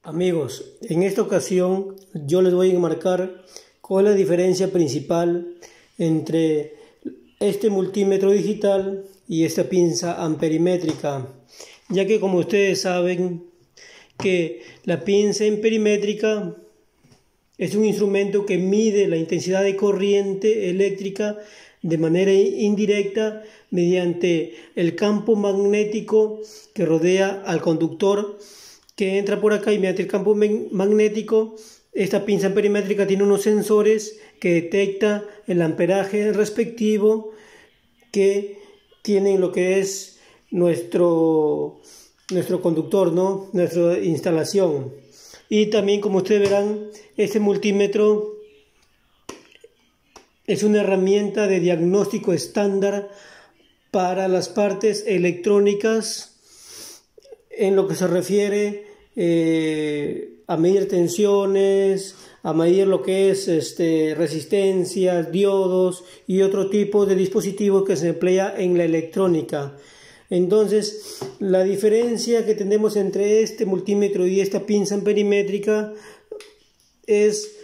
Amigos, en esta ocasión yo les voy a enmarcar cuál es la diferencia principal entre este multímetro digital y esta pinza amperimétrica, ya que como ustedes saben que la pinza amperimétrica es un instrumento que mide la intensidad de corriente eléctrica de manera indirecta mediante el campo magnético que rodea al conductor que entra por acá, y mediante el campo magnético esta pinza amperimétrica tiene unos sensores que detecta el amperaje respectivo que tiene lo que es nuestro conductor, ¿no? Nuestra instalación. Y también, como ustedes verán, este multímetro es una herramienta de diagnóstico estándar para las partes electrónicas en lo que se refiere a medir tensiones, a medir lo que es resistencias, diodos y otro tipo de dispositivos que se emplea en la electrónica. Entonces, la diferencia que tenemos entre este multímetro y esta pinza amperimétrica es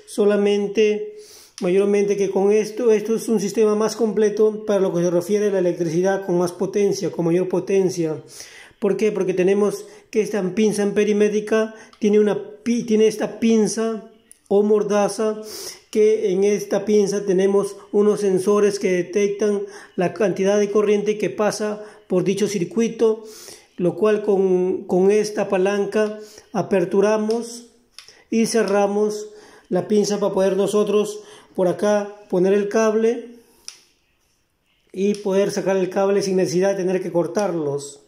mayormente que con esto es un sistema más completo para lo que se refiere a la electricidad con más potencia, con mayor potencia. ¿Por qué? Porque tenemos que esta pinza amperimétrica tiene esta pinza o mordaza, que en esta pinza tenemos unos sensores que detectan la cantidad de corriente que pasa por dicho circuito, lo cual con esta palanca aperturamos y cerramos la pinza para poder nosotros por acá poner el cable y poder sacar el cable sin necesidad de tener que cortarlos.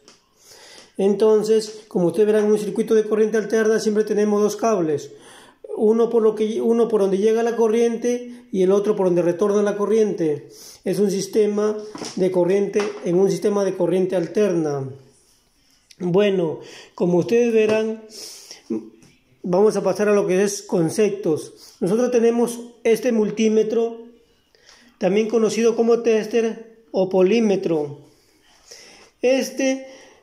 Entonces, como ustedes verán, en un circuito de corriente alterna siempre tenemos dos cables, uno por donde llega la corriente y el otro por donde retorna la corriente. Es un sistema de corriente en un sistema de corriente alterna. Bueno, como ustedes verán, vamos a pasar a lo que es conceptos. Nosotros tenemos este multímetro, también conocido como tester o polímetro.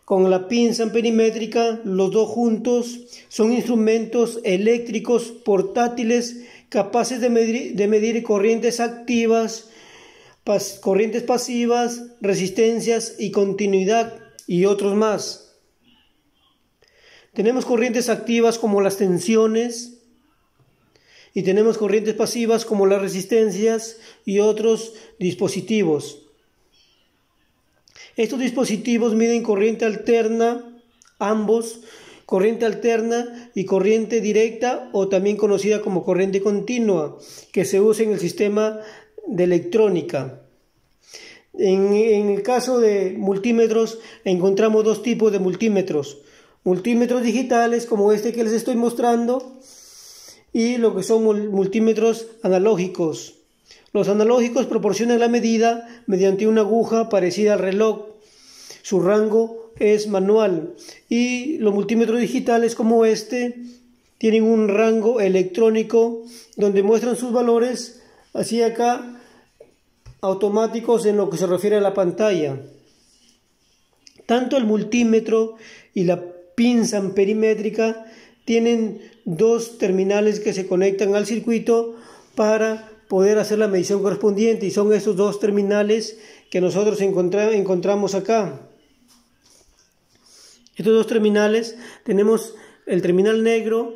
Con la pinza amperimétrica, los dos juntos son instrumentos eléctricos portátiles capaces de medir corrientes activas, corrientes pasivas, resistencias y continuidad y otros más. Tenemos corrientes activas como las tensiones y tenemos corrientes pasivas como las resistencias y otros dispositivos. Estos dispositivos miden corriente alterna, ambos, corriente alterna y corriente directa, o también conocida como corriente continua, que se usa en el sistema de electrónica. En el caso de multímetros encontramos dos tipos de multímetros: multímetros digitales como este que les estoy mostrando, y lo que son multímetros analógicos. Los analógicos proporcionan la medida mediante una aguja parecida al reloj. Su rango es manual, y los multímetros digitales como tienen un rango electrónico donde muestran sus valores así acá automáticos en lo que se refiere a la pantalla. Tanto el multímetro y la pinza amperimétrica tienen dos terminales que se conectan al circuito para poder hacer la medición correspondiente, y son estos dos terminales que nosotros encontramos acá. Estos dos terminales, tenemos el terminal negro,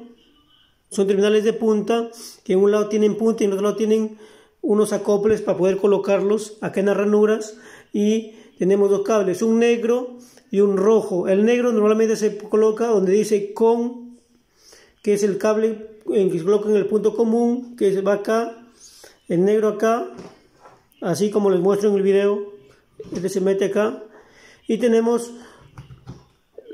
son terminales de punta, que en un lado tienen punta y en el otro lado tienen unos acoples para poder colocarlos acá en las ranuras, y tenemos dos cables, un negro y un rojo. El negro normalmente se coloca donde dice CON, que es el cable en que se coloca en el punto común, que va acá. El negro acá, así como les muestro en el video, se mete acá, y tenemos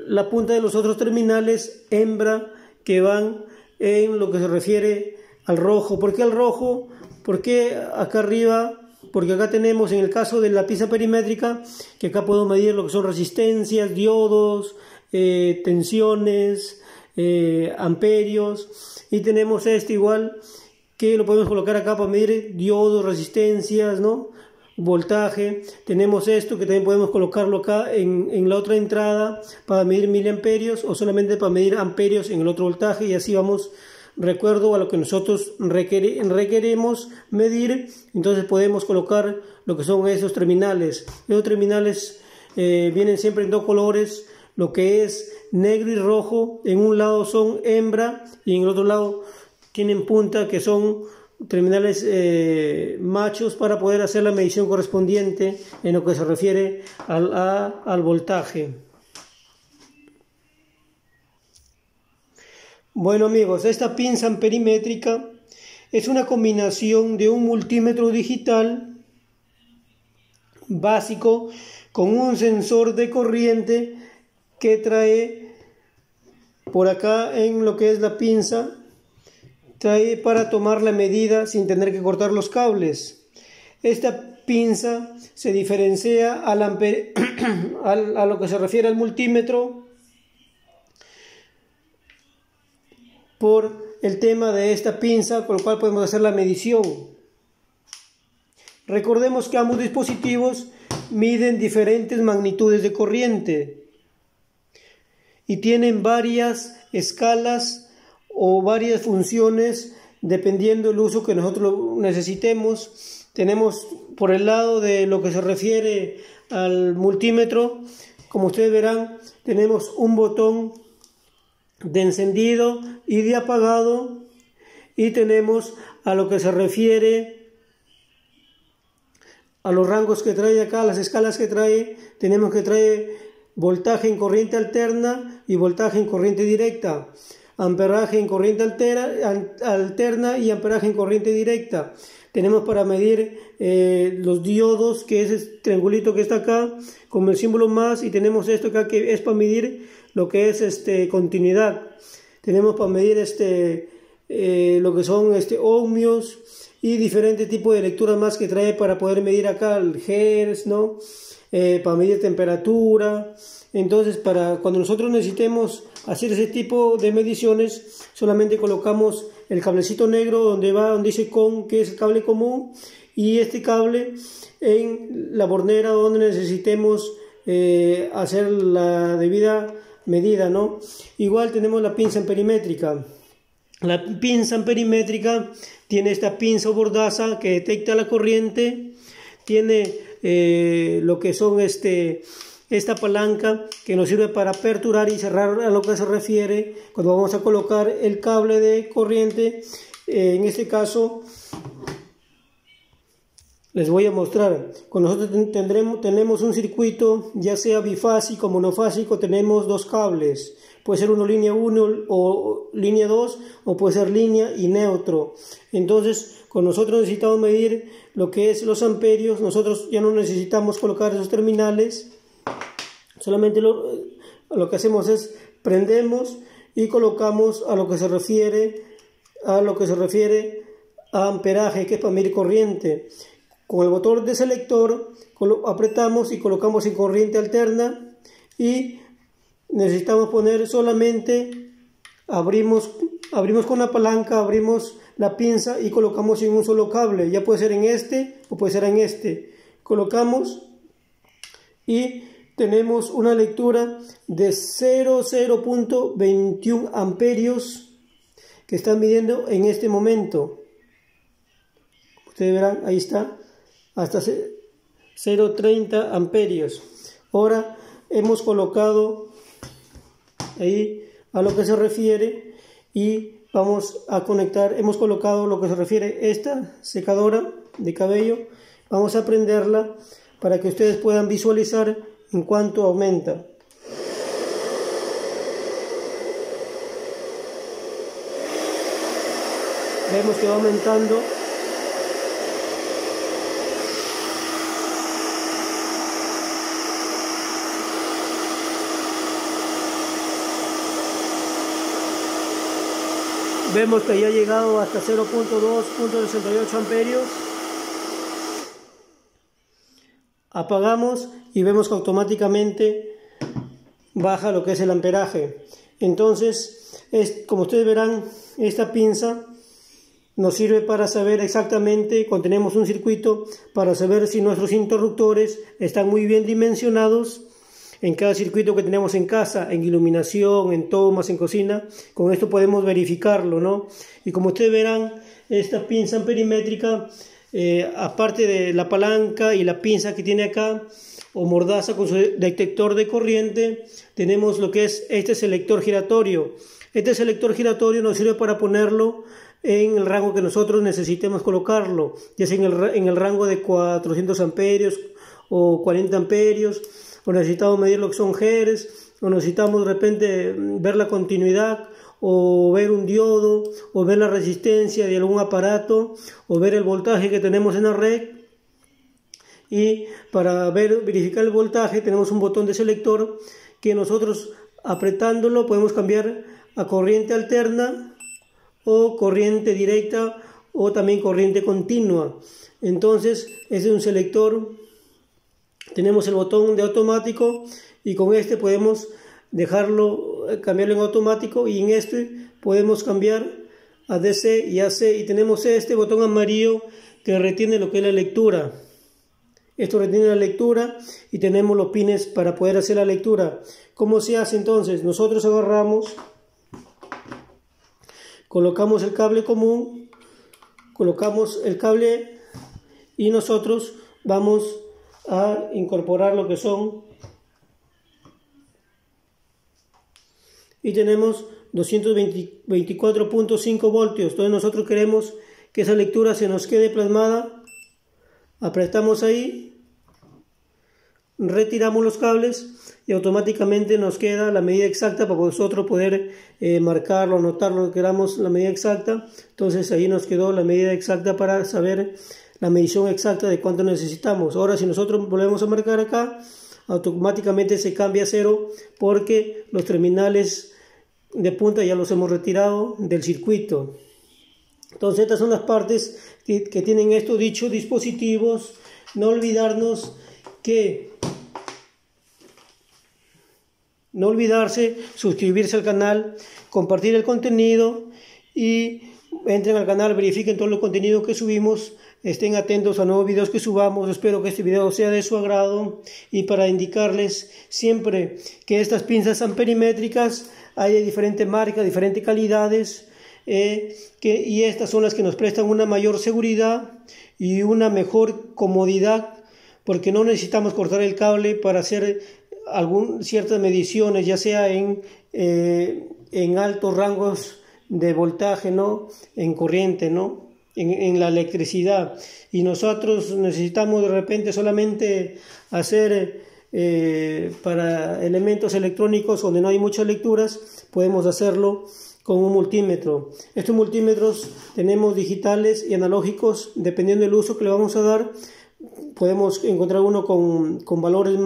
la punta de los otros terminales hembra que van en lo que se refiere al rojo. ¿Por qué al rojo? ¿Por qué acá arriba? Porque acá tenemos, en el caso de la pinza perimétrica, que acá puedo medir lo que son resistencias, diodos, tensiones, amperios, y tenemos igual, que lo podemos colocar acá para medir diodos, resistencias, ¿no? voltaje. Tenemos esto que también podemos colocarlo acá en la otra entrada para medir miliamperios o solamente para medir amperios en el otro voltaje, y así vamos recuerdo a lo que nosotros requeremos medir. Entonces podemos colocar lo que son esos terminales. Esos terminales vienen siempre en dos colores, lo que es negro y rojo. En un lado son hembra y en el otro lado tienen punta, que son terminales machos, para poder hacer la medición correspondiente en lo que se refiere al voltaje. Bueno amigos, esta pinza amperimétrica es una combinación de un multímetro digital básico con un sensor de corriente que trae por acá en lo que es la pinza, trae para tomar la medida sin tener que cortar los cables. Esta pinza se diferencia a lo que se refiere al multímetro por el tema de esta pinza, con lo cual podemos hacer la medición. Recordemos que ambos dispositivos miden diferentes magnitudes de corriente y tienen varias escalas o varias funciones dependiendo del uso que nosotros necesitemos. Tenemos por el lado de lo que se refiere al multímetro, como ustedes verán, tenemos un botón de encendido y de apagado, y tenemos a lo que se refiere a los rangos que trae acá, las escalas que trae. Tenemos que trae voltaje en corriente alterna y voltaje en corriente directa, amperaje en corriente alterna y amperaje en corriente directa. Tenemos para medir los diodos, que es este triangulito que está acá con el símbolo más, y tenemos esto acá que es para medir lo que es continuidad. Tenemos para medir lo que son ohmios y diferentes tipos de lecturas más que trae para poder medir acá el hertz, ¿no? Para medir temperatura. Entonces, cuando nosotros necesitemos hacer ese tipo de mediciones, solamente colocamos el cablecito negro donde dice COM, que es el cable común, y este cable en la bornera donde necesitemos hacer la debida medida, ¿no? Igual tenemos la pinza amperimétrica. La pinza amperimétrica tiene esta pinza o bordaza que detecta la corriente, tiene lo que son esta palanca que nos sirve para aperturar y cerrar a lo que se refiere cuando vamos a colocar el cable de corriente. En este caso les voy a mostrar. Con nosotros tenemos un circuito, ya sea bifásico o monofásico. Tenemos dos cables, puede ser uno línea 1 o línea 2, o puede ser línea y neutro. Entonces, con nosotros necesitamos medir lo que es los amperios. Nosotros ya no necesitamos colocar esos terminales, solamente lo que hacemos es prendemos y colocamos a lo que se refiere a amperaje, que es para medir corriente. Con el botón de selector apretamos y colocamos en corriente alterna, y necesitamos poner solamente, abrimos con la palanca, abrimos la pinza y colocamos en un solo cable. Ya puede ser en este o puede ser en este. Colocamos y tenemos una lectura de 0.21 amperios que están midiendo en este momento. Ustedes verán, ahí está, hasta 0.30 amperios. Ahora hemos colocado ahí a lo que se refiere, y vamos a conectar. Hemos colocado lo que se refiere esta secadora de cabello. Vamos a prenderla para que ustedes puedan visualizar en cuánto aumenta. Vemos que va aumentando. Vemos que ya ha llegado hasta 0.2.68 amperios. Apagamos y vemos que automáticamente baja lo que es el amperaje. Entonces, como ustedes verán, esta pinza nos sirve para saber exactamente, cuando tenemos un circuito, para saber si nuestros interruptores están muy bien dimensionados en cada circuito que tenemos en casa, en iluminación, en tomas, en cocina. Con esto podemos verificarlo, ¿no? Y como ustedes verán, esta pinza amperimétrica, aparte de la palanca y la pinza que tiene acá, o mordaza con su detector de corriente, tenemos lo que es este selector giratorio. Este selector giratorio nos sirve para ponerlo en el rango que nosotros necesitemos colocarlo, ya sea en el rango de 400 amperios o 40 amperios, o necesitamos medir lo que son Hz, o necesitamos de repente ver la continuidad, o ver un diodo, o ver la resistencia de algún aparato, o ver el voltaje que tenemos en la red. Y para verificar el voltaje tenemos un botón de selector que nosotros apretándolo podemos cambiar a corriente alterna o corriente directa o también corriente continua. Entonces este es un selector, tenemos el botón de automático y con este podemos cambiarlo en automático, y en este podemos cambiar a DC y AC, y tenemos este botón amarillo que retiene lo que es la lectura. Esto retiene la lectura y tenemos los pines para poder hacer la lectura. ¿Cómo se hace entonces? Nosotros agarramos, colocamos el cable común, colocamos el cable y nosotros vamos a incorporar lo que son, y tenemos 224.5 voltios. Entonces nosotros queremos que esa lectura se nos quede plasmada. Apretamos ahí, retiramos los cables y automáticamente nos queda la medida exacta para nosotros poder marcarlo, anotarlo, queramos la medida exacta. Entonces ahí nos quedó la medida exacta para saber la medición exacta de cuánto necesitamos. Ahora si nosotros volvemos a marcar acá, automáticamente se cambia a 0 porque los terminales de punta ya los hemos retirado del circuito. Entonces estas son las partes que tienen estos dichos dispositivos. No olvidarse suscribirse al canal, compartir el contenido, y entren al canal, verifiquen todo el contenido que subimos, estén atentos a nuevos videos que subamos. Espero que este video sea de su agrado, y para indicarles siempre que estas pinzas amperimétricas hay de diferentes marcas, diferentes calidades, y estas son las que nos prestan una mayor seguridad y una mejor comodidad, porque no necesitamos cortar el cable para hacer ciertas mediciones, ya sea en altos rangos de voltaje, ¿no? En corriente, ¿no? En la electricidad, y nosotros necesitamos de repente solamente hacer para elementos electrónicos donde no hay muchas lecturas, podemos hacerlo con un multímetro. Estos multímetros tenemos digitales y analógicos, dependiendo del uso que le vamos a dar. Podemos encontrar uno con valores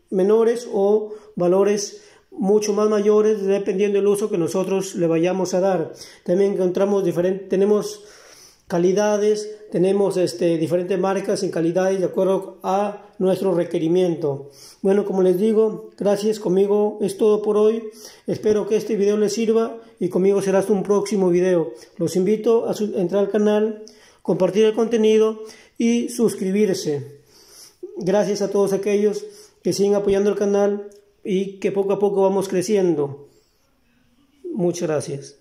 menores o valores mucho más mayores, dependiendo del uso que nosotros le vayamos a dar. También encontramos tenemos calidades, tenemos diferentes marcas en calidades de acuerdo a nuestro requerimiento. Bueno, como les digo, gracias, conmigo es todo por hoy. Espero que este video les sirva, y conmigo será hasta un próximo video. Los invito a entrar al canal, compartir el contenido y suscribirse. Gracias a todos aquellos que siguen apoyando el canal y que poco a poco vamos creciendo. Muchas gracias.